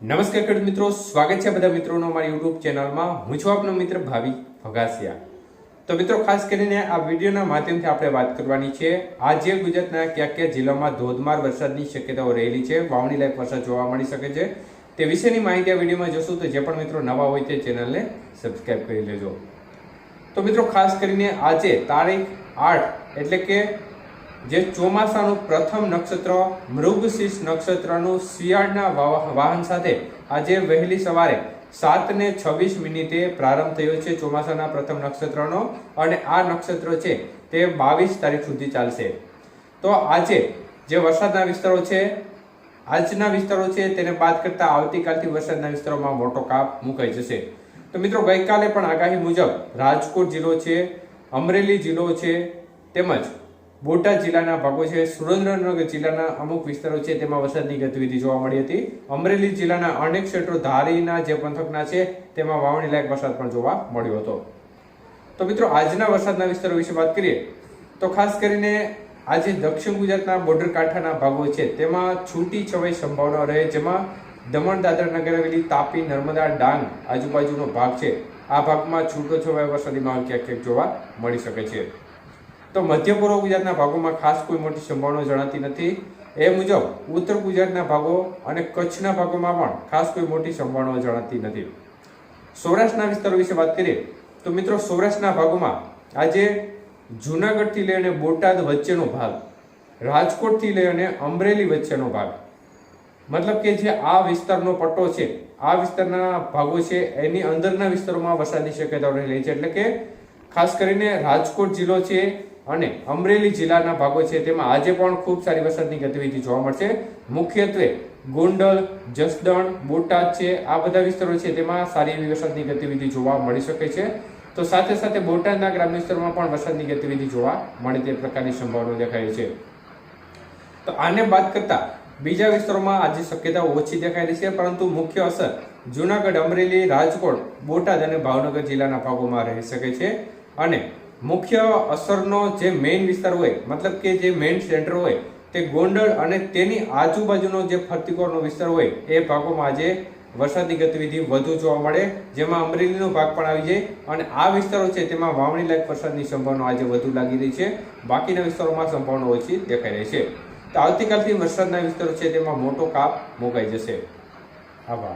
નમસ્કાર ખેડૂત મિત્રો, સ્વાગત છે બધા મિત્રોનો અમારી યુટ્યુબ ચેનલમાં. હું છું આપનો મિત્ર ભાવિ ભગાસિયા. તો મિત્રો, ખાસ કરીને આ વિડીયોના માધ્યમથી આપણે વાત કરવાની છે આજે ગુજરાતના કયા જિલ્લામાં ધોધમાર વરસાદની શક્યતાઓ રહેલી છે, વાવણી લાયક વરસાદ જોવા મળી શકે છે તે વિશેની માહિતી આ વિડીયોમાં જોશું. તો જે પણ મિત્રો નવા હોય તે ચેનલને સબસ્ક્રાઇબ કરી લેજો. તો મિત્રો, ખાસ કરીને આજે તારીખ 8 એટલે કે જે ચોમાસાનું પ્રથમ નક્ષત્ર મૃગશીર્ષ નક્ષત્રનું શિયાળના વાહન સાથે આજે વહેલી સવારે 7:26 પ્રારંભ થયો છે ચોમાસાના પ્રથમ નક્ષત્રનો, અને આ નક્ષત્ર છે તે 22 તારીખ સુધી ચાલશે. તો આજે જે વરસાદના વિસ્તારો છે, આજના વિસ્તારો છે તેને બાદ કરતા આવતીકાલથી વરસાદના વિસ્તારોમાં મોટો કાપ મુકાઈ જશે. તો મિત્રો, ગઈકાલે પણ આગાહી મુજબ રાજકોટ જિલ્લો છે, અમરેલી જિલ્લો છે, તેમજ બોટાદ જિલ્લાના ભાગો છે, સુરેન્દ્રનગર જિલ્લાના અમુક વિસ્તારો છે તેમાં વરસાદની ગતિવિધિ જોવા મળી હતી. અમરેલી જિલ્લાના અનેક ક્ષેત્રો ધારીના જે પંથકના છે તેમાં વાવણી લાયક વરસાદ પણ જોવા મળ્યો હતો. તો મિત્રો, આજના વરસાદના વિસ્તારો વિશે વાત કરીએ તો ખાસ કરીને આજે દક્ષિણ ગુજરાતના બોર્ડર કાંઠાના ભાગો છે તેમાં છૂટી છવાઈ સંભાવના રહે, જેમાં દમણ, દાદરા, નગર હવેલી, તાપી, નર્મદા, ડાંગ આજુબાજુનો ભાગ છે આ ભાગમાં છૂટો છવાયો વરસાદી માહોલ ક્યાંક જોવા મળી શકે છે. તો મધ્ય પૂર્વ ગુજરાતના ભાગોમાં ખાસ કોઈ મોટી સંભાવના જણાતી નથી. એ મુજબ ઉત્તર ગુજરાતના ભાગો અને કચ્છના ભાગોમાં પણ ખાસ કોઈ મોટી સંભાવના જણાતી નથી. સૌરાષ્ટ્રના વિસ્તારો વિશે વાત કરીએ તો મિત્રો, સૌરાષ્ટ્રના ભાગોમાં આજે જૂનાગઢથી લઈ અને બોટાદ વચ્ચેનો ભાગ, રાજકોટથી લઈ અને અમરેલી વચ્ચેનો ભાગ, મતલબ કે જે આ વિસ્તારનો પટ્ટો છે, આ વિસ્તારના ભાગો છે એની અંદરના વિસ્તારોમાં વરસાદની શક્યતાઓ રહેલી છે. એટલે કે ખાસ કરીને રાજકોટ જિલ્લો છે અને અમરેલી જિલ્લાના ભાગો છે તેમાં આજે પણ ખૂબ સારી વરસાદની ગતિવિધિ જોવા મળશે. મુખ્યત્વે ગોંડલ, જસદણ, બોટાદ છે, આ બધા વિસ્તારો છે તેમાં સારી એવી વરસાદની ગતિવિધિ જોવા મળી શકે છે. તો સાથે સાથે બોટાદના ગ્રામ્ય વિસ્તારોમાં પણ વરસાદની ગતિવિધિ જોવા મળે તે પ્રકારની સંભાવના દેખાય છે. તો આને બાદ કરતા બીજા વિસ્તારોમાં આજે શક્યતાઓ ઓછી દેખાઈ રહી છે, પરંતુ મુખ્ય અસર જૂનાગઢ, અમરેલી, રાજકોટ, બોટાદ અને ભાવનગર જિલ્લાના ભાગોમાં રહી શકે છે. અને મુખ્ય અસરનો જે મેઇન વિસ્તાર હોય, મતલબ કે જે મેઇન સેન્ટર હોય તે ગોંડલ અને તેની આજુબાજુનો જે ફરતીકોરનો વિસ્તાર હોય એ ભાગોમાં આજે વરસાદની ગતિવિધિ વધુ જોવા મળે, જેમાં અમરેલીનો ભાગ પણ આવી જાય. અને આ વિસ્તારો છે તેમાં વાવણી લાયક વરસાદની સંભાવના આજે વધુ લાગી રહી છે. બાકીના વિસ્તારોમાં સંભાવના ઓછી દેખાઈ રહી છે. તો આવતીકાલથી વરસાદના વિસ્તારો છે તેમાં મોટો કાપ મુકાઈ જશે. આભાર.